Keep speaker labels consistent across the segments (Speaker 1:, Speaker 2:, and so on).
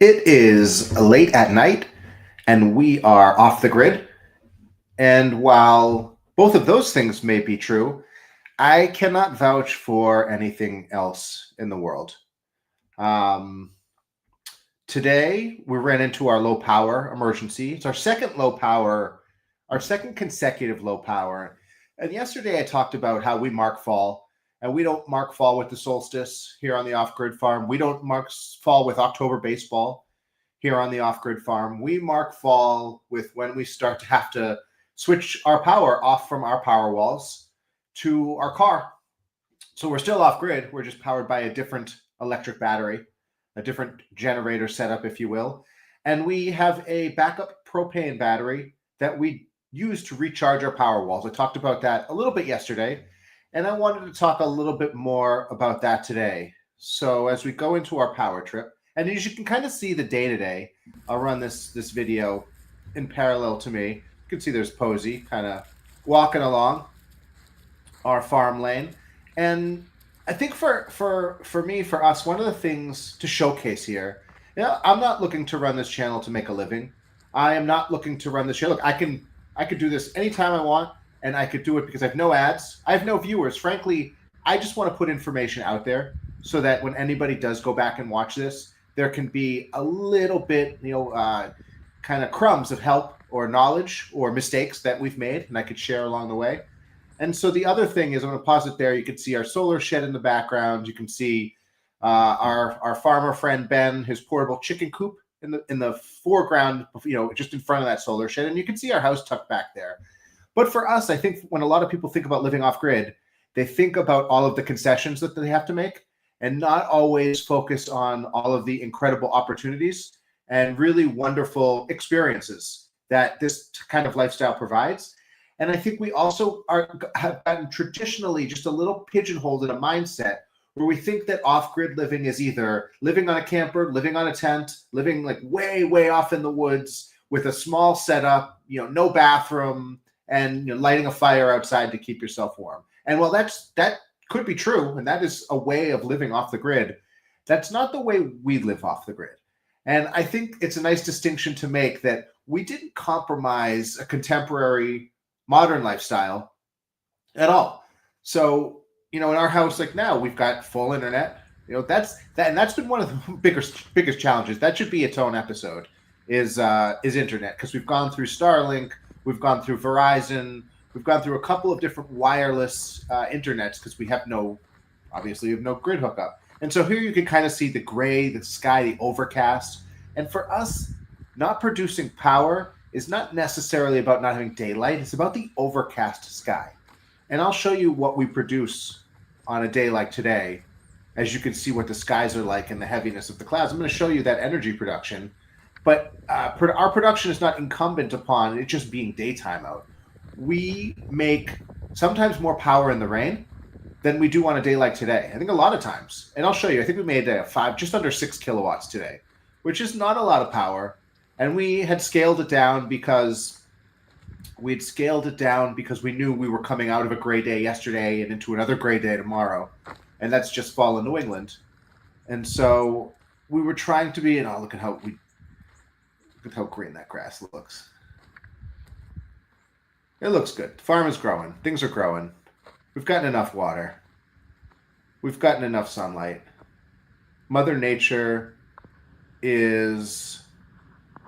Speaker 1: It is late at night and we are off the grid. And while both of those things may be true, I cannot vouch for anything else in the world. Um, Today, we ran into our low power emergency. It's our second consecutive low power. And yesterday, I talked about how we mark fall, and we don't mark fall with the solstice here on the off grid farm. We don't mark fall with October baseball here on the off grid farm. We mark fall with when we start to have to switch our power off from our power walls to our car. So we're still off grid. We're just powered by a different electric battery, a different generator setup, if you will. And we have a backup propane battery that we use to recharge our power walls. I talked about that a little bit yesterday, and I wanted to talk a little bit more about that today. So as we go into our power trip, and as you can kind of see the day to day, I'll run this video in parallel to me. You can see there's Posey kind of walking along our farm lane, and I think for me, for us, one of the things to showcase here, I'm not looking to run this channel to make a living. I am not looking to run this show. Look, I could do this anytime I want, and I could do it because I have no ads, I have no viewers. Frankly, I just want to put information out there so that when anybody does go back and watch this, there can be a little bit, kind of crumbs of help or knowledge or mistakes that we've made, and I could share along the way. And so the other thing is, I'm going to pause it there. You can see our solar shed in the background. You can see our farmer friend Ben, his portable chicken coop in the foreground, just in front of that solar shed, and you can see our house tucked back there. But for us, I think when a lot of people think about living off grid, they think about all of the concessions that they have to make, and not always focus on all of the incredible opportunities and really wonderful experiences that this kind of lifestyle provides. And I think we also have gotten traditionally just a little pigeonholed in a mindset where we think that off-grid living is either living on a camper, living on a tent, living like way, way off in the woods with a small setup, no bathroom, and lighting a fire outside to keep yourself warm. And while that could be true, and that is a way of living off the grid, that's not the way we live off the grid. And I think it's a nice distinction to make that we didn't compromise a contemporary modern lifestyle at all. So, in our house, like now, we've got full internet. That's been one of the biggest challenges. That should be its own episode. Is internet, because we've gone through Starlink, we've gone through Verizon, we've gone through a couple of different wireless internets because we have no grid hookup. And so here you can kind of see the gray, the sky, the overcast. And for us, not producing power is not necessarily about not having daylight. It's about the overcast sky. And I'll show you what we produce on a day like today, as you can see what the skies are like and the heaviness of the clouds. I'm going to show you that energy production. But our production is not incumbent upon it just being daytime out. We make sometimes more power in the rain than we do on a day like today. I think a lot of times. And I'll show you. I think we made just under 6 kilowatts today, which is not a lot of power. And we had scaled it down because we knew we were coming out of a gray day yesterday and into another gray day tomorrow. And that's just fall in New England. And so we were trying to be, and look at how green that grass looks. It looks good. The farm is growing. Things are growing. We've gotten enough water. We've gotten enough sunlight. Mother Nature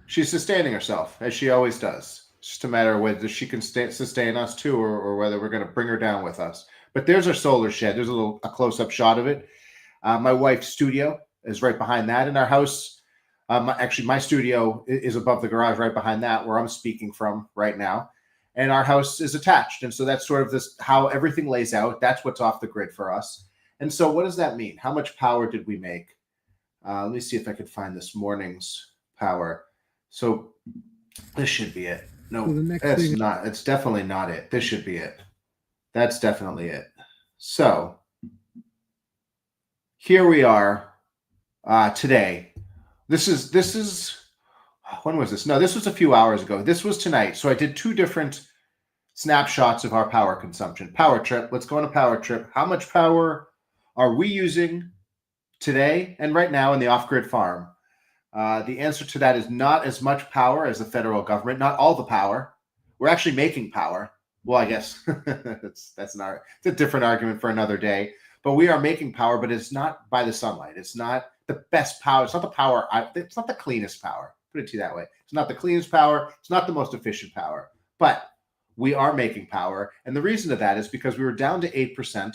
Speaker 1: she's sustaining herself, as she always does. It's just a matter of whether she can sustain us too, or whether we're going to bring her down with us. But there's our solar shed. There's a close-up shot of it. My wife's studio is right behind that in our house. Actually, my studio is above the garage right behind that, where I'm speaking from right now. And our house is attached. And so that's sort of how everything lays out. That's what's off the grid for us. And so what does that mean? How much power did we make? Let me see if I could find this morning's power. So this should be it. No, it's not. It's definitely not it. This should be it. That's definitely it. So here we are today. This is when was this? No, this was a few hours ago. This was tonight. So I did 2 different snapshots of our power consumption. Power trip. Let's go on a power trip. How much power are we using today and right now in the off-grid farm? The answer to that is not as much power as the federal government, not all the power. We're actually making power. Well, I guess it's a different argument for another day. But we are making power, but it's not by the sunlight. It's not the best power. It's not the power. It's not the cleanest power. Put it to you that way. It's not the cleanest power. It's not the most efficient power. But we are making power, and the reason of that is because we were down to 8%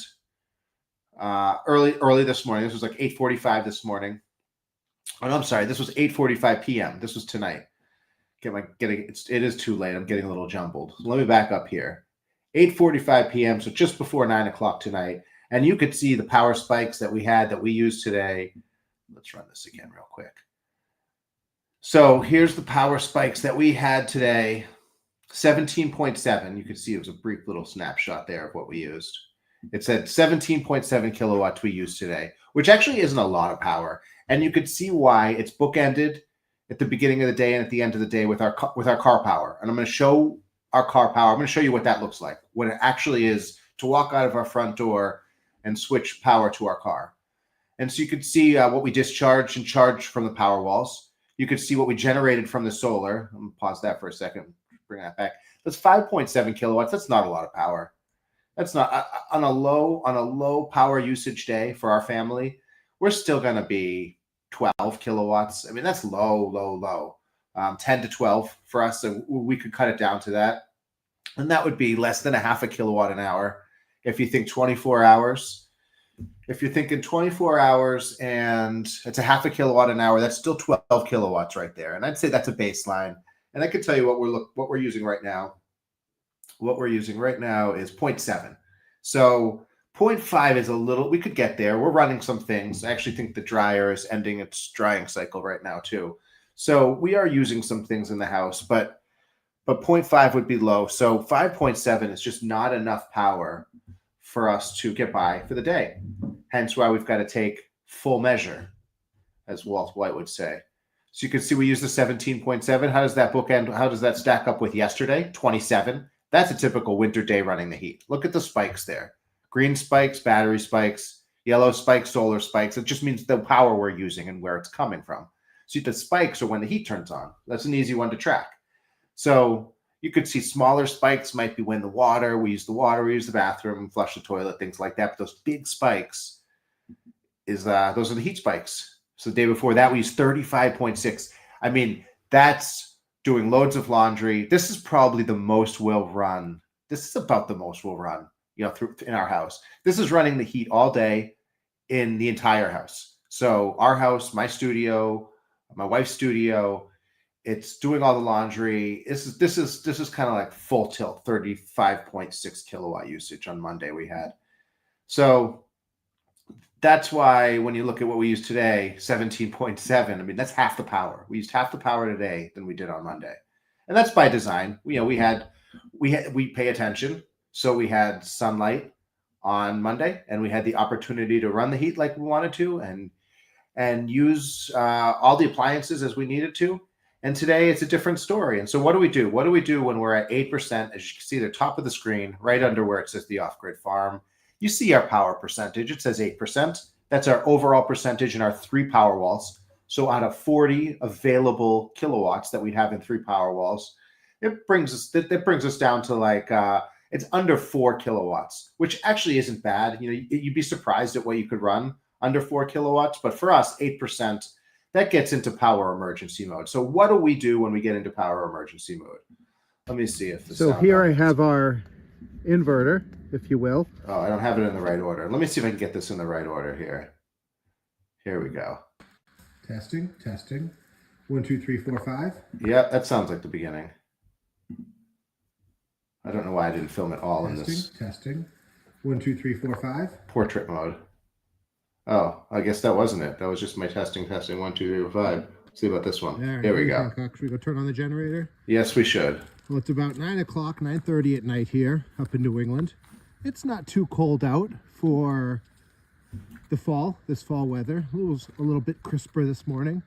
Speaker 1: early this morning. This was like 8:45 this morning. Oh, no, I'm sorry. This was 8:45 p.m. This was tonight. It is too late. I'm getting a little jumbled. Let me back up here. 8:45 p.m. So just before 9 o'clock tonight, and you could see the power spikes that we used today. Let's run this again real quick. So here's the power spikes that we had today. 17.7. You can see it was a brief little snapshot there of what we used. It said 17.7 kilowatts we used today, which actually isn't a lot of power. And you could see why it's bookended at the beginning of the day and at the end of the day with our car power. And I'm going to show our car power. I'm going to show you what that looks like, what it actually is to walk out of our front door and switch power to our car. And so you could see what we discharged and charged from the power walls. You could see what we generated from the solar. I'm going to pause that for a second. Bring that back. That's 5.7 kilowatts. That's not a lot of power. That's not on a low power usage day for our family. We're still going to be 12 kilowatts. I mean, that's low. 10 to 12 for us. So we could cut it down to that. And that would be less than a half a kilowatt an hour. If you think 24 hours, if you're thinking 24 hours and it's a half a kilowatt an hour, that's still 12 kilowatts right there. And I'd say that's a baseline. And I can tell you what we're using right now. What we're using right now is 0.7. So 0.5 is a little, we could get there. We're running some things. I actually think the dryer is ending its drying cycle right now too. So we are using some things in the house, but 0.5 would be low. So 5.7 is just not enough power for us to get by for the day. Hence why we've got to take full measure, as Walt White would say. So you can see we use the 17.7. How does that bookend? How does that stack up with yesterday? 27. That's a typical winter day running the heat. Look at the spikes there. Green spikes, battery spikes, yellow spikes, solar spikes. It just means the power we're using and where it's coming from. See, the spikes are when the heat turns on. That's an easy one to track. So you could see smaller spikes might be when we use the bathroom, flush the toilet, things like that. But those big spikes those are the heat spikes. So the day before that, we used 35.6. I mean, that's doing loads of laundry. This is probably the most we'll run. This is about the most we'll run, in our house. This is running the heat all day in the entire house. So our house, my studio, my wife's studio, it's doing all the laundry. This is kind of like full tilt, 35.6 kilowatt usage on Monday we had. So that's why when you look at what we used today, 17.7, I mean, that's half the power. We used half the power today than we did on Monday. And that's by design. We pay attention. So we had sunlight on Monday and we had the opportunity to run the heat like we wanted to and use all the appliances as we needed to. And today it's a different story. And so what do we do? What do we do when we're at 8%? As you can see, the top of the screen, right under where it says the off-grid farm, you see our power percentage. It says 8%. That's our overall percentage in our 3 power walls. So out of 40 available kilowatts that we have in 3 power walls, that brings us down to like it's under 4 kilowatts, which actually isn't bad. You'd be surprised at what you could run under 4 kilowatts. But for us, 8%, that gets into power emergency mode. So what do we do when we get into power emergency mode? Let me see if
Speaker 2: so here I have our inverter, if you will.
Speaker 1: Oh, I don't have it in the right order. Let me see if I can get this in the right order here. Here we go.
Speaker 2: Testing. 1, 2, 3, 4, 5.
Speaker 1: Yep, that sounds like the beginning. I don't know why I didn't film it all in this.
Speaker 2: Testing. 1, 2, 3, 4, 5.
Speaker 1: Portrait mode. Oh, I guess that wasn't it. That was just my testing. 1, 2, 3, 4, 5. Let's see about this one. There we go.
Speaker 2: Should we go turn on the generator?
Speaker 1: Yes, we should.
Speaker 2: Well, it's about 9 o'clock, 9:30 at night here up in New England. It's not too cold out for this fall weather. It was a little bit crisper this morning,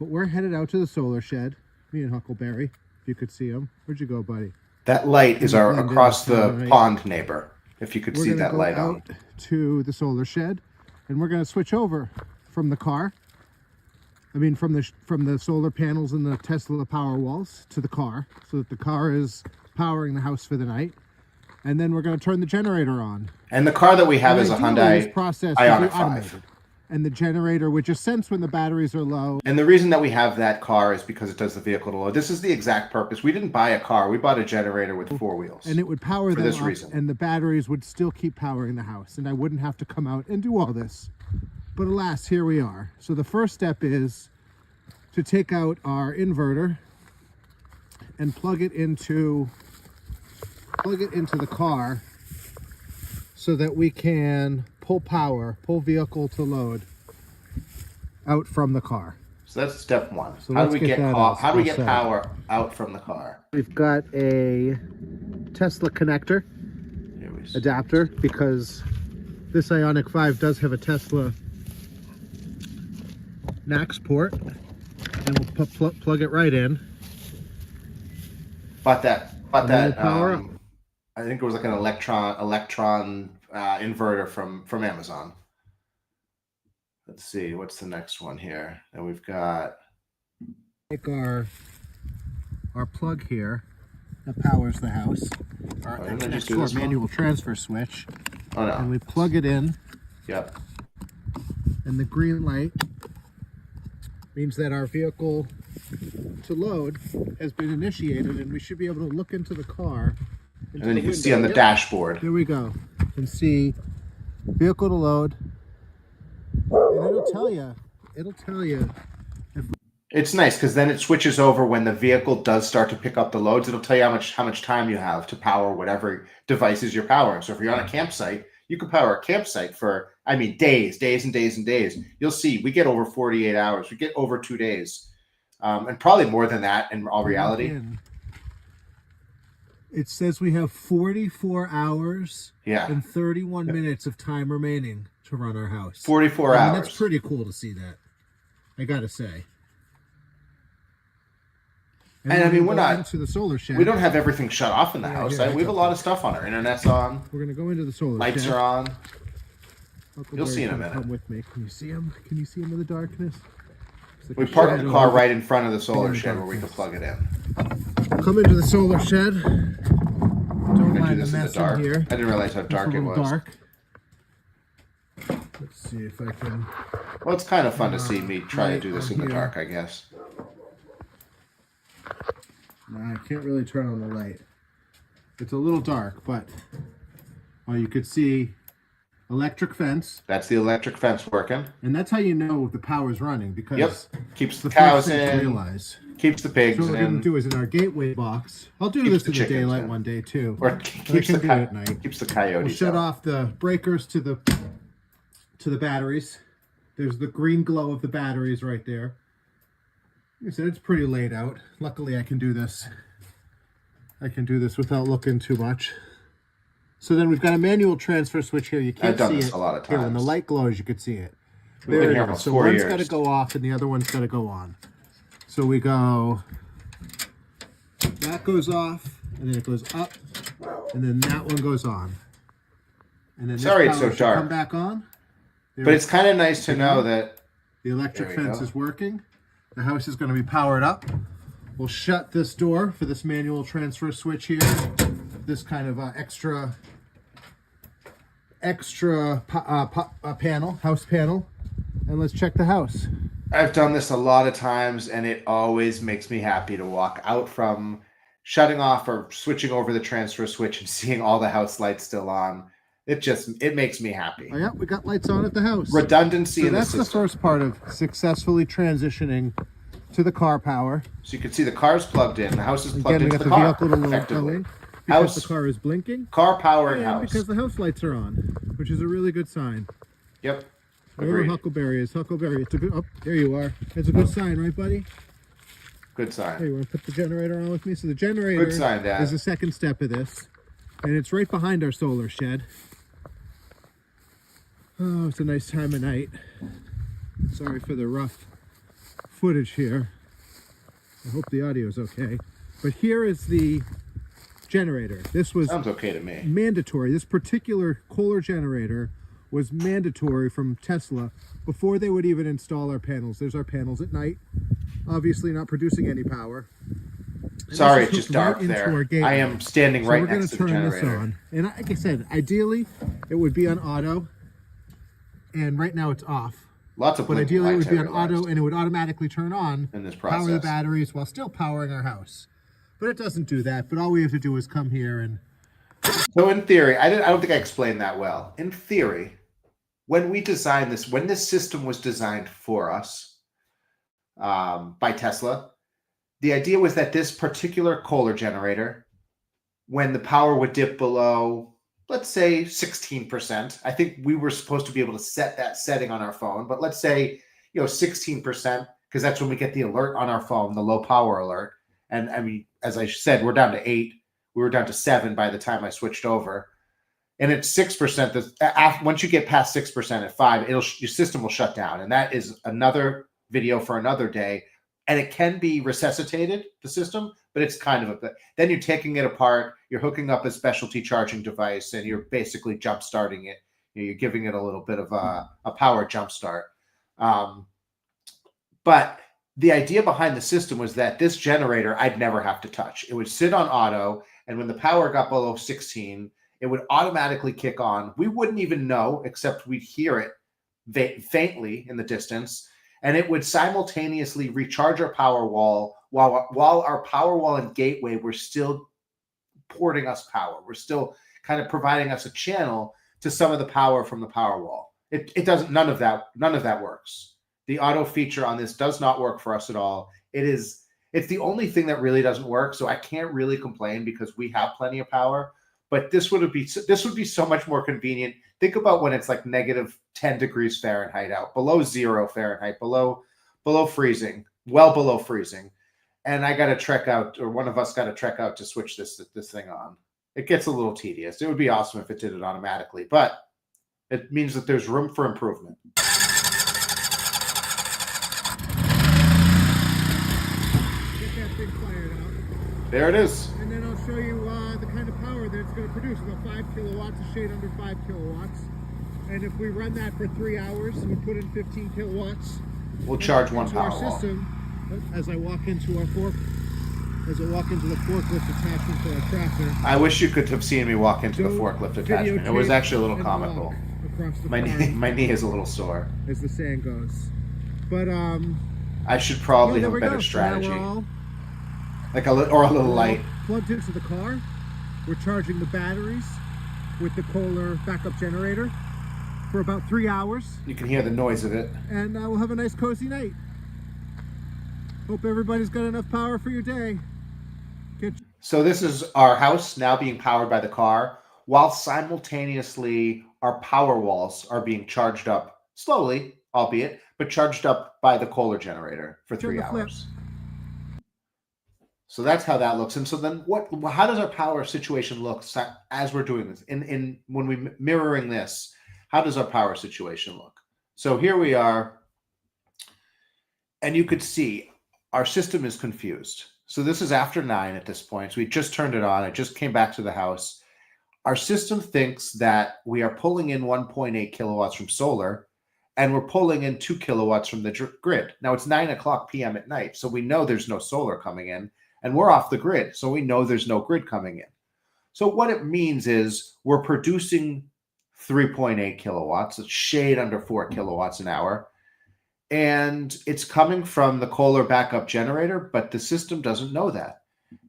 Speaker 2: but we're headed out to the solar shed. Me and Huckleberry, if you could see him. Where'd you go, buddy?
Speaker 1: That light is our across the pond neighbor. If you could see that light on.
Speaker 2: We're going to go out to the solar shed, and we're going to switch over from the car I mean, from the solar panels and the Tesla Powerwalls to the car, so that the car is powering the house for the night. And then we're going to turn the generator on.
Speaker 1: And the car that we have is a
Speaker 2: Ideally, this
Speaker 1: Hyundai
Speaker 2: process
Speaker 1: Ioniq
Speaker 2: would be
Speaker 1: 5.
Speaker 2: automated. And the generator would just sense when the batteries are low.
Speaker 1: And the reason that we have that car is because it does the vehicle to load. This is the exact purpose. We didn't buy a car. We bought a generator with 4 wheels.
Speaker 2: And it would power
Speaker 1: for
Speaker 2: them
Speaker 1: this
Speaker 2: up,
Speaker 1: reason.
Speaker 2: and the batteries would still keep powering the house. And I wouldn't have to come out and do all this. But alas, here we are. So the first step is to take out our inverter and plug it into the car so that we can pull vehicle to load out from the car.
Speaker 1: So that's step one.
Speaker 2: So
Speaker 1: how do
Speaker 2: let's
Speaker 1: we
Speaker 2: get
Speaker 1: get
Speaker 2: that out.
Speaker 1: how do we
Speaker 2: All
Speaker 1: get
Speaker 2: set.
Speaker 1: power out from the car?
Speaker 2: We've got a Tesla connector
Speaker 1: Here we
Speaker 2: adapter because this Ioniq 5 does have a Tesla NAX port, and we'll plug it right in.
Speaker 1: Bought that.
Speaker 2: And then we'll power up.
Speaker 1: I think it was like an electron inverter from Amazon. Let's see, what's the next one here? And we've got
Speaker 2: Take our plug here that powers the house.
Speaker 1: didn't I just
Speaker 2: Next
Speaker 1: do
Speaker 2: to our
Speaker 1: this one?
Speaker 2: manual transfer switch,
Speaker 1: Oh no.
Speaker 2: and we plug it in,
Speaker 1: Yep.
Speaker 2: and the green light means that our vehicle to load has been initiated, and we should be able to look into the car.
Speaker 1: And then you can see on the dashboard.
Speaker 2: There we go. You can see vehicle to load, and it'll tell you.
Speaker 1: It's nice because then it switches over when the vehicle does start to pick up the loads. It'll tell you how much time you have to power whatever devices you're powering. So if you're on a campsite, you can power a campsite for, days and days and days. You'll see we get over 48 hours. We get over 2 days. And probably more than that in all reality.
Speaker 2: It says we have 44 hours
Speaker 1: Yeah.
Speaker 2: and 31 minutes of time remaining to run our house.
Speaker 1: 44 hours.
Speaker 2: That's pretty cool to see that, I gotta say.
Speaker 1: And we're not
Speaker 2: into the solar shed.
Speaker 1: We don't have everything shut off in the house.
Speaker 2: yeah,
Speaker 1: We have a lot of stuff on. Our internet's on.
Speaker 2: We're gonna go into the solar
Speaker 1: Lights
Speaker 2: shed.
Speaker 1: are on.
Speaker 2: Uncle
Speaker 1: You'll see in a
Speaker 2: Barry's gonna
Speaker 1: minute.
Speaker 2: Come with me. Can you see him? Can you see him in the darkness? It's like
Speaker 1: We
Speaker 2: a
Speaker 1: parked the
Speaker 2: shadow.
Speaker 1: car right in front of the solar
Speaker 2: in the
Speaker 1: shed where we can
Speaker 2: darkness.
Speaker 1: plug it in.
Speaker 2: Come into the solar shed. Don't
Speaker 1: We're gonna do
Speaker 2: mind the
Speaker 1: this in the
Speaker 2: mess in
Speaker 1: dark.
Speaker 2: here.
Speaker 1: I didn't realize how dark
Speaker 2: It's a
Speaker 1: it
Speaker 2: little
Speaker 1: was.
Speaker 2: dark. Let's see if I can.
Speaker 1: Well, it's kind of fun to see me try to
Speaker 2: Light
Speaker 1: do this
Speaker 2: on
Speaker 1: in the
Speaker 2: here.
Speaker 1: dark, I guess.
Speaker 2: No, I can't really turn on the light. It's a little dark, but you could see electric fence,
Speaker 1: That's the electric fence working.
Speaker 2: and that's how you know the power's running because
Speaker 1: Yep. Keeps the
Speaker 2: the
Speaker 1: cows
Speaker 2: first thing to
Speaker 1: in.
Speaker 2: realize.
Speaker 1: Keeps the
Speaker 2: So
Speaker 1: pigs
Speaker 2: what we're going
Speaker 1: in.
Speaker 2: to do is in our gateway box. I'll do
Speaker 1: Keeps
Speaker 2: this
Speaker 1: the
Speaker 2: in the
Speaker 1: chickens
Speaker 2: daylight
Speaker 1: in.
Speaker 2: one day too.
Speaker 1: Or
Speaker 2: But I
Speaker 1: keeps
Speaker 2: can
Speaker 1: the
Speaker 2: do it at night.
Speaker 1: keeps the
Speaker 2: We'll
Speaker 1: coyotes
Speaker 2: shut
Speaker 1: out.
Speaker 2: off the breakers to the batteries. There's the green glow of the batteries right there. Like I said, it's pretty laid out. Luckily, I can do this. I can do this without looking too much. So then we've got a manual transfer switch here. You can't
Speaker 1: I've done
Speaker 2: see
Speaker 1: this
Speaker 2: it.
Speaker 1: a lot of
Speaker 2: Here, when the
Speaker 1: times.
Speaker 2: light glows, you could see it.
Speaker 1: We've been
Speaker 2: There it
Speaker 1: here
Speaker 2: is.
Speaker 1: almost
Speaker 2: So
Speaker 1: 4
Speaker 2: one's
Speaker 1: years.
Speaker 2: got to go off and the other one's got to go on. So we go, that goes off, and then it goes up, and then that one goes on. And then this
Speaker 1: Sorry it's
Speaker 2: power
Speaker 1: so
Speaker 2: should
Speaker 1: dark.
Speaker 2: come back on. There
Speaker 1: But it's kind of nice to know that
Speaker 2: the electric
Speaker 1: There we
Speaker 2: fence
Speaker 1: go.
Speaker 2: is working. The house is going to be powered up. We'll shut this door for this manual transfer switch here. This kind of extra panel, house panel. And let's check the house.
Speaker 1: I've done this a lot of times, and it always makes me happy to walk out from shutting off or switching over the transfer switch and seeing all the house lights still on. It makes me happy.
Speaker 2: Oh yeah, we got lights on at the house.
Speaker 1: Redundancy
Speaker 2: So
Speaker 1: in the
Speaker 2: that's the
Speaker 1: system.
Speaker 2: first part of successfully transitioning to the car power.
Speaker 1: So you can see the car's plugged in. The house is plugged
Speaker 2: Again, we
Speaker 1: into
Speaker 2: got
Speaker 1: the
Speaker 2: the
Speaker 1: car.
Speaker 2: vehicle to load
Speaker 1: Effectively.
Speaker 2: going because
Speaker 1: House,
Speaker 2: the car is blinking.
Speaker 1: car powered
Speaker 2: And
Speaker 1: house.
Speaker 2: because the house lights are on, which is a really good sign.
Speaker 1: Yep.
Speaker 2: Wherever
Speaker 1: Agreed.
Speaker 2: Huckleberry is, Huckleberry. It's a good. Oh, there you are. It's a good sign, right, buddy?
Speaker 1: Good
Speaker 2: Hey,
Speaker 1: sign.
Speaker 2: you want to put the generator on with me? So the generator
Speaker 1: Good sign, Dad.
Speaker 2: is the second step of this, and it's right behind our solar shed. Oh, it's a nice time of night. Sorry for the rough footage here. I hope the audio is okay. But here is the generator. This was
Speaker 1: Sounds okay to me.
Speaker 2: mandatory. This particular Kohler generator was mandatory from Tesla before they would even install our panels. There's our panels at night, obviously not producing any power. And
Speaker 1: Sorry,
Speaker 2: this
Speaker 1: it's
Speaker 2: is
Speaker 1: just
Speaker 2: hooked
Speaker 1: dark
Speaker 2: into our
Speaker 1: there.
Speaker 2: gateway.
Speaker 1: I am standing
Speaker 2: So
Speaker 1: right
Speaker 2: we're going
Speaker 1: next
Speaker 2: to
Speaker 1: to the
Speaker 2: turn this
Speaker 1: generator.
Speaker 2: on. And like I said, ideally, it would be on auto. And right now it's off.
Speaker 1: Lots of
Speaker 2: But
Speaker 1: blinking
Speaker 2: ideally, it
Speaker 1: lights,
Speaker 2: would be
Speaker 1: I
Speaker 2: on auto,
Speaker 1: realized,
Speaker 2: and it would automatically turn on,
Speaker 1: in this
Speaker 2: power the
Speaker 1: process.
Speaker 2: batteries while still powering our house. But it doesn't do that. But all we have to do is come here and...
Speaker 1: So in theory, I don't think I explained that well. In theory, when we designed this, when this system was designed for us by Tesla, the idea was that this particular Kohler generator, when the power would dip below, let's say 16%, I think we were supposed to be able to set that setting on our phone, but let's say, 16%, because that's when we get the alert on our phone, the low power alert. And I mean, as I said, we're down to 8. We were down to 7 by the time I switched over. And it's 6%. Once you get past 6% at 5, your system will shut down. And that is another video for another day. And it can be resuscitated, the system, but it's kind of then you're taking it apart, you're hooking up a specialty charging device, and you're basically jump starting it. You're giving it a little bit of a power jump start. But the idea behind the system was that this generator I'd never have to touch. It would sit on auto, and when the power got below 16, it would automatically kick on. We wouldn't even know, except we'd hear it faintly in the distance, and it would simultaneously recharge our power wall while our power wall and gateway were still porting us power. We're still kind of providing us a channel to some of the power from the power wall. It doesn't. None of that works. The auto feature on this does not work for us at all. It's the only thing that really doesn't work. So I can't really complain because we have plenty of power. But this would be so much more convenient. Think about when it's like negative 10 degrees Fahrenheit out, below 0 Fahrenheit, below freezing, well below freezing. And I got to trek out, or one of us got to trek out to switch this thing on. It gets a little tedious. It would be awesome if it did it automatically, but it means that there's room for improvement. There it is.
Speaker 2: And then I'll show you the kind of power that it's going to produce. About 5 kilowatts, a shade under 5 kilowatts. And if we run that for 3 hours, we put in 15 kilowatts.
Speaker 1: We'll charge one
Speaker 2: power
Speaker 1: Powerwall.
Speaker 2: System, as I walk into the forklift attachment for our tractor.
Speaker 1: I wish you could have seen me walk into the forklift attachment. It was actually a little comical. My knee is a little sore.
Speaker 2: As the saying goes. But
Speaker 1: I should probably have a better strategy. Like a little light.
Speaker 2: Plugged into the car. We're charging the batteries with the Kohler backup generator for about 3 hours.
Speaker 1: You can hear the noise of it.
Speaker 2: And we'll have a nice cozy night. Hope everybody's got enough power for your day.
Speaker 1: So this is our house now being powered by the car, while simultaneously our power walls are being charged up slowly, albeit, but charged up by the Kohler generator for 3 hours. So that's how that looks. And so then how does our power situation look as we're doing this? When we mirroring this, how does our power situation look? So here we are, and you could see our system is confused. So this is after 9 at this point. So we just turned it on. I just came back to the house. Our system thinks that we are pulling in 1.8 kilowatts from solar, and we're pulling in 2 kilowatts from the grid. Now it's 9:00 p.m. at night, so we know there's no solar coming in. And we're off the grid, so we know there's no grid coming in. So what it means is we're producing 3.8 kilowatts, a shade under 4 kilowatts an hour, and it's coming from the Kohler backup generator, but the system doesn't know that.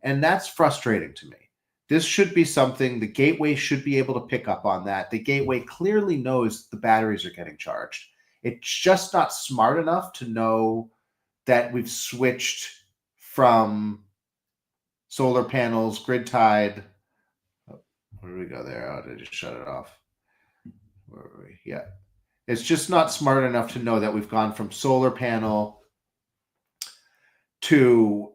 Speaker 1: And that's frustrating to me. This should be something the gateway should be able to pick up on that. The gateway clearly knows the batteries are getting charged. It's just not smart enough to know that we've switched from solar panels, grid tied. Oh, where did we go there? Oh, did I just shut it off? Where are we? Yeah. It's just not smart enough to know that we've gone from solar panel to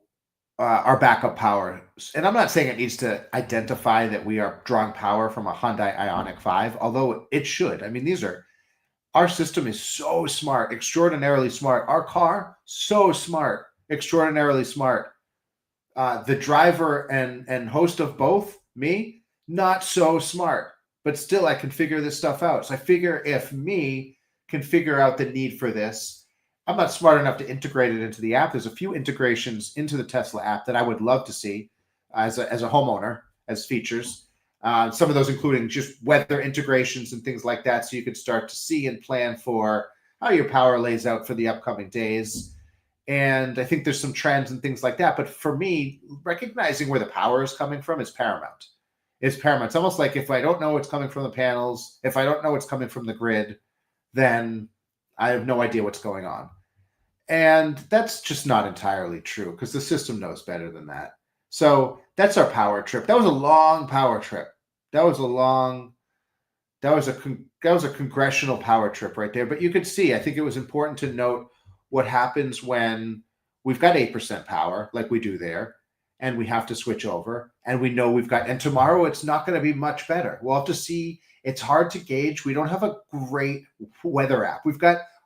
Speaker 1: our backup power. And I'm not saying it needs to identify that we are drawing power from a Hyundai Ioniq 5, although it should. I mean, our system is so smart, extraordinarily smart. Our car, so smart, extraordinarily smart. The driver and host of both, me, not so smart. but still I can figure this stuff out. So I figure if me can figure out the need for this, I'm not smart enough to integrate it into the app. There's a few integrations into the Tesla app that I would love to see as a homeowner as features. Some of those including just weather integrations and things like that, so you could start to see and plan for how your power lays out for the upcoming days. And I think there's some trends and things like that. But for me, recognizing where the power is coming from is paramount. It's paramount. It's almost like if I don't know what's coming from the panels, if I don't know what's coming from the grid, then I have no idea what's going on. And that's just not entirely true because the system knows better than that. So that's our power trip. That was a long power trip. That was a congressional power trip right there. But you could see, I think it was important to note what happens when we've got 8% power, like we do there, and we have to switch over, and we know and tomorrow it's not going to be much better. We'll have to see. It's hard to gauge. We don't have a great weather app.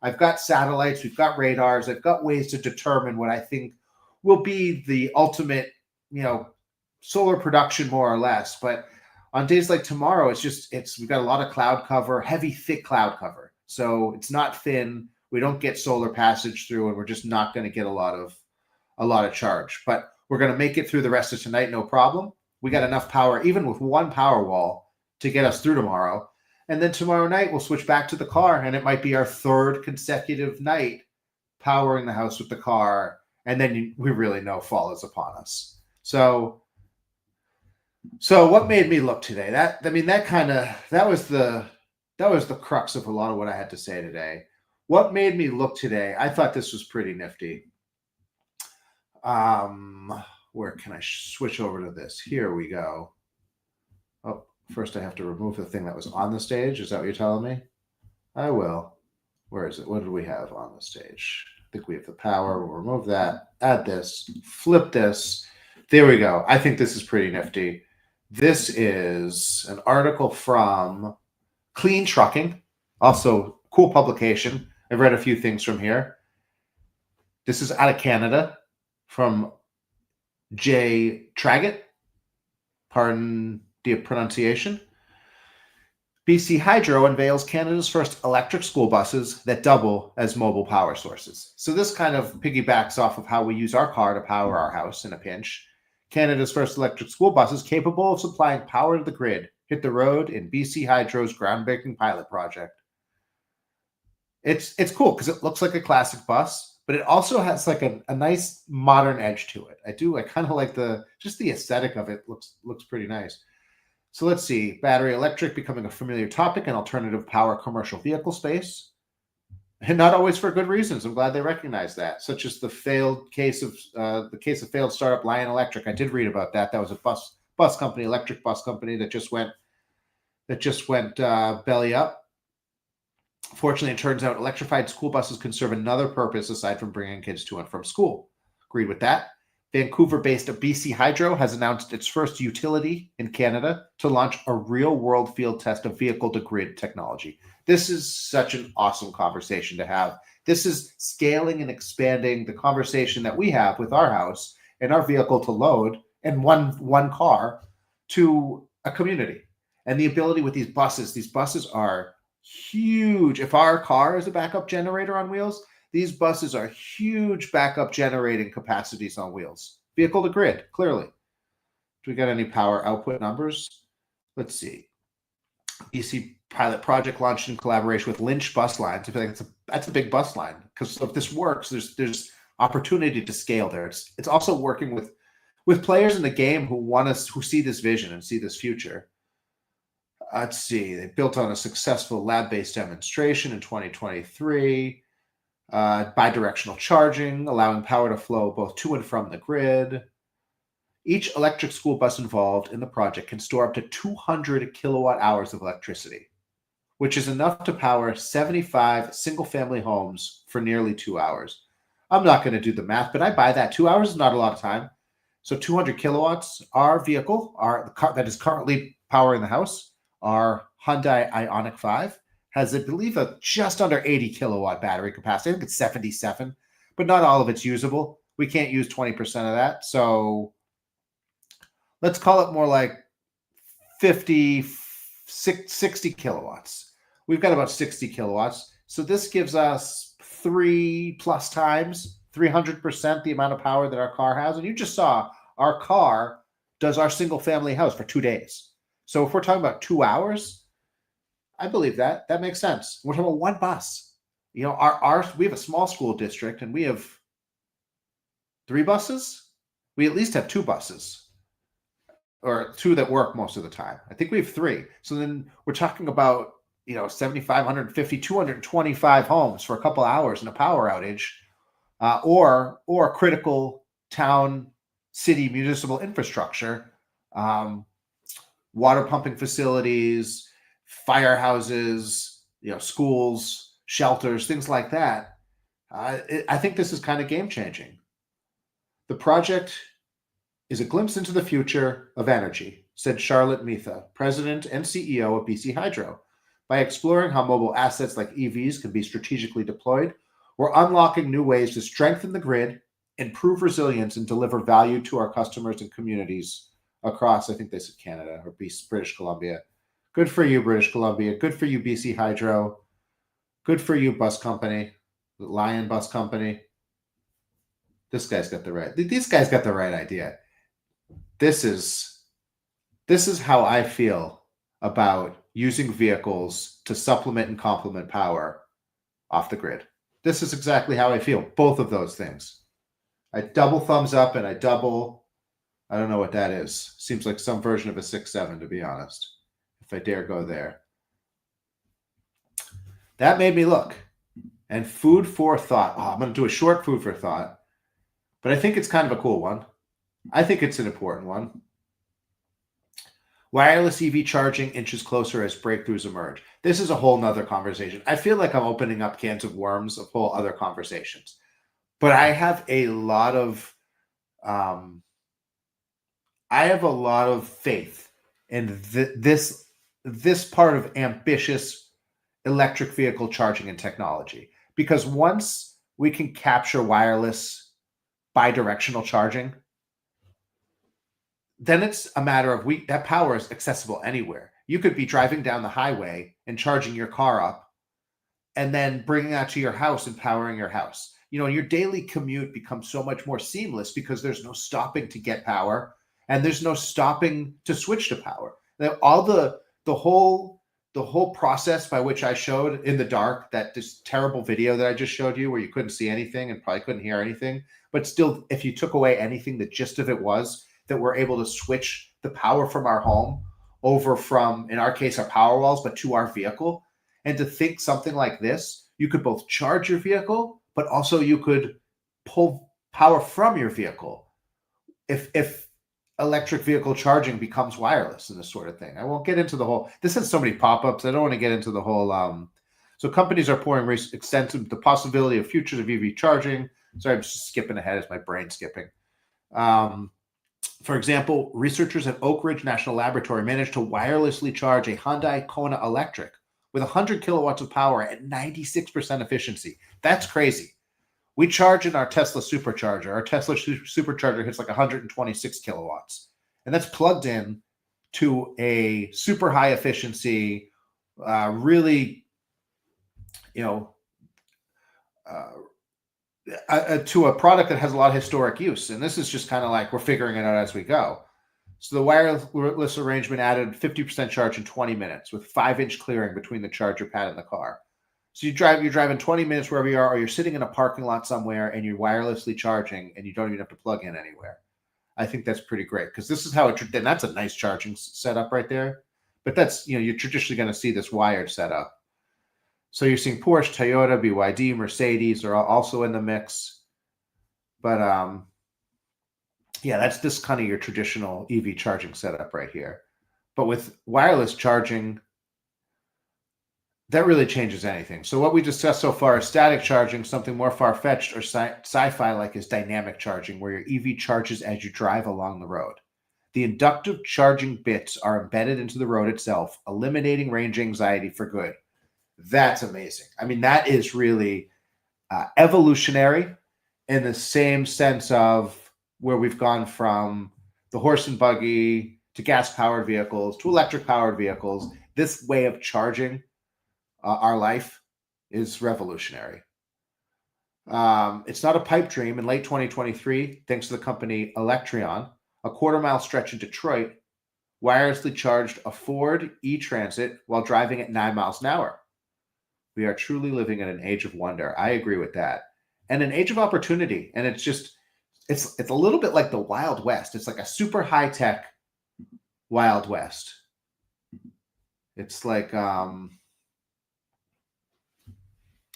Speaker 1: I've got satellites, we've got radars, I've got ways to determine what I think will be the ultimate, solar production more or less. But on days like tomorrow, we've got a lot of cloud cover, heavy, thick cloud cover. So it's not thin. We don't get solar passage through, and we're just not going to get a lot of charge. But we're going to make it through the rest of tonight, no problem. We got enough power, even with one Powerwall, to get us through tomorrow. And then tomorrow night, we'll switch back to the car, and it might be our third consecutive night powering the house with the car. And then we really know fall is upon us. So what made me look today? That was the crux of a lot of what I had to say today. What made me look today? I thought this was pretty nifty. Where can I switch over to this? Here we go. Oh, first I have to remove the thing that was on the stage. Is that what you're telling me? I will. Where is it? What did we have on the stage? I think we have the power. We'll remove that. Add this. Flip this. There we go. I think this is pretty nifty. This is an article from Clean Trucking. Also, cool publication. I've read a few things from here. This is out of Canada from Jay Traggett. Pardon the pronunciation. BC Hydro unveils Canada's first electric school buses that double as mobile power sources. So this kind of piggybacks off of how we use our car to power our house in a pinch. Canada's first electric school buses capable of supplying power to the grid hit the road in BC Hydro's groundbreaking pilot project. It's cool because it looks like a classic bus, but it also has like a nice modern edge to it. I kind of like the aesthetic of it. Looks pretty nice. So let's see, battery electric becoming a familiar topic in alternative power commercial vehicle space. And not always for good reasons. I'm glad they recognize that, such as the case of failed startup Lion Electric. I did read about that. That was a bus company, electric bus company that just went belly up. Fortunately, it turns out electrified school buses can serve another purpose aside from bringing kids to and from school. Agreed with that. Vancouver-based BC Hydro has announced its first utility in Canada to launch a real-world field test of vehicle-to-grid technology. This is such an awesome conversation to have. This is scaling and expanding the conversation that we have with our house and our vehicle to load and one car to a community. And the ability with these buses are huge. If our car is a backup generator on wheels, these buses are huge backup generating capacities on wheels. Vehicle to grid, clearly. Do we got any power output numbers? Let's see. BC pilot project launched in collaboration with Lynch Bus Lines. I feel like that's a big bus line because if this works, there's opportunity to scale there. It's also working with players in the game who see this vision and see this future. Let's see. They built on a successful lab-based demonstration in 2023. Bidirectional charging, allowing power to flow both to and from the grid. Each electric school bus involved in the project can store up to 200 kilowatt hours of electricity, which is enough to power 75 single-family homes for nearly 2 hours. I'm not going to do the math, but I buy that. 2 hours is not a lot of time. So 200 kilowatts, our vehicle, the car that is currently powering the house, our Hyundai Ioniq 5, has, I believe, a just under 80 kilowatt battery capacity. I think it's 77, but not all of it's usable. We can't use 20% of that. So let's call it more like 50 60 kilowatts. We've got about 60 kilowatts. So this gives us 3+ times, 300% the amount of power that our car has. And you just saw our car does our single family house for 2 days. So if we're talking about 2 hours, I believe that. That makes sense. We're talking about one bus. You know, we have a small school district and we have 3 buses. We at least have 2 buses, or 2 that work most of the time. I think we have 3. So then we're talking about, 7,550, 225 homes for a couple hours in a power outage, or critical town, city, municipal infrastructure, water pumping facilities, firehouses, schools, shelters, things like that. I think this is kind of game changing. The project is a glimpse into the future of energy, said Charlotte Mitha, president and CEO of BC Hydro. By exploring how mobile assets like EVs can be strategically deployed, we're unlocking new ways to strengthen the grid, improve resilience, and deliver value to our customers and communities across, I think they said Canada or British Columbia. Good for you, British Columbia. Good for you, BC Hydro. Good for you, bus company, the Lion Bus Company. These guys got the right idea. This is how I feel about using vehicles to supplement and complement power off the grid. This is exactly how I feel. Both of those things. I double thumbs up and I don't know what that is. Seems like some version of a 6-7, to be honest, if I dare go there. That made me look. And food for thought. Oh, I'm going to do a short food for thought, but I think it's kind of a cool one. I think it's an important one. Wireless EV charging inches closer as breakthroughs emerge. This is a whole nother conversation. I feel like I'm opening up cans of worms of whole other conversations. But I have a lot of faith in this part of ambitious electric vehicle charging and technology. Because once we can capture wireless bidirectional charging, then it's a matter of that power is accessible anywhere. You could be driving down the highway and charging your car up and then bringing that to your house and powering your house. Your daily commute becomes so much more seamless because there's no stopping to get power and there's no stopping to switch to power. All the whole process by which I showed in the dark, this terrible video that I just showed you where you couldn't see anything and probably couldn't hear anything, but still, if you took away anything, the gist of it was that we're able to switch the power from our home over from, in our case, our Powerwalls, but to our vehicle. And to think something like this, you could both charge your vehicle, but also you could pull power from your vehicle if electric vehicle charging becomes wireless and this sort of thing. I won't get into the whole, this has so many pop-ups. I don't want to get into the whole, so companies are pouring extensive, the possibility of futures of EV charging. Sorry, I'm just skipping ahead as my brain's skipping. For example, researchers at Oak Ridge National Laboratory managed to wirelessly charge a Hyundai Kona Electric with 100 kilowatts of power at 96% efficiency. That's crazy. We charge in our Tesla supercharger. Our Tesla supercharger hits like 126 kilowatts. And that's plugged in to a super high efficiency, really, to a product that has a lot of historic use. And this is just kind of like we're figuring it out as we go. So the wireless arrangement added 50% charge in 20 minutes with 5-inch clearing between the charger pad and the car. So you're driving 20 minutes wherever you are, or you're sitting in a parking lot somewhere and you're wirelessly charging and you don't even have to plug in anywhere. I think that's pretty great because this is how and that's a nice charging setup right there. But that's, you're traditionally going to see this wired setup. So you're seeing Porsche, Toyota, BYD, Mercedes are also in the mix. But that's this kind of your traditional EV charging setup right here. But with wireless charging, that really changes anything. So what we discussed so far is static charging. Something more far-fetched or sci-fi like is dynamic charging, where your EV charges as you drive along the road. The inductive charging bits are embedded into the road itself, eliminating range anxiety for good. That's amazing. I mean, that is really evolutionary in the same sense of where we've gone from the horse and buggy to gas-powered vehicles to electric-powered vehicles. this way of charging our life is revolutionary. It's not a pipe dream. In late 2023, thanks to the company Electrion, a quarter-mile stretch in Detroit wirelessly charged a Ford e-Transit while driving at 9 miles an hour. We are truly living in an age of wonder. I agree with that. And an age of opportunity. And it's a little bit like the Wild West. It's like a super high-tech Wild West. It's like, I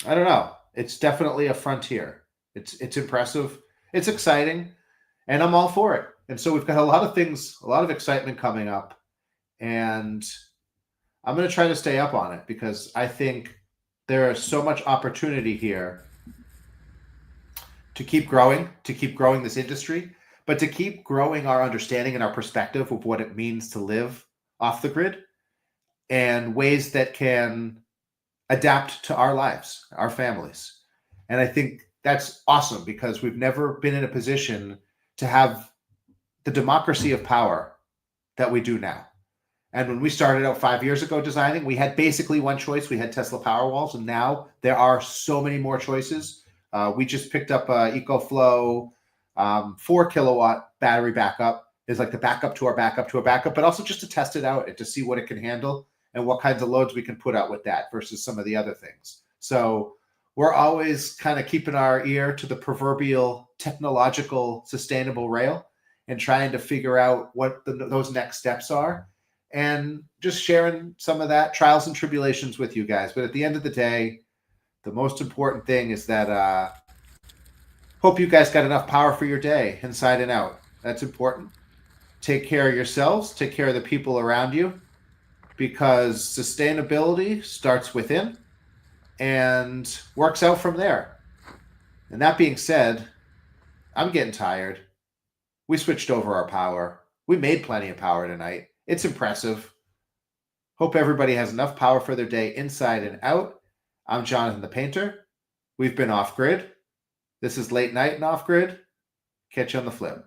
Speaker 1: don't know. It's definitely a frontier. It's impressive. It's exciting. And I'm all for it. And so we've got a lot of things, a lot of excitement coming up. And I'm going to try to stay up on it because I think there is so much opportunity here to keep growing this industry, but to keep growing our understanding and our perspective of what it means to live off the grid and ways that can adapt to our lives, our families. And I think that's awesome because we've never been in a position to have the democracy of power that we do now. And when we started out 5 years ago designing, we had basically one choice. We had Tesla Powerwalls, and now there are so many more choices. We just picked up EcoFlow 4 kilowatt battery backup. Is like the backup to our backup to our backup, but also just to test it out and to see what it can handle and what kinds of loads we can put out with that versus some of the other things. So we're always kind of keeping our ear to the proverbial technological sustainable rail and trying to figure out what those next steps are and just sharing some of that trials and tribulations with you guys. But at the end of the day, the most important thing is that hope you guys got enough power for your day inside and out. That's important. Take care of yourselves, take care of the people around you, because sustainability starts within and works out from there. And that being said, I'm getting tired. We switched over our power. We made plenty of power tonight. It's impressive. Hope everybody has enough power for their day inside and out. I'm Jonathan the Painter. We've been Off Grid. This is Late Night and Off Grid. Catch you on the flip.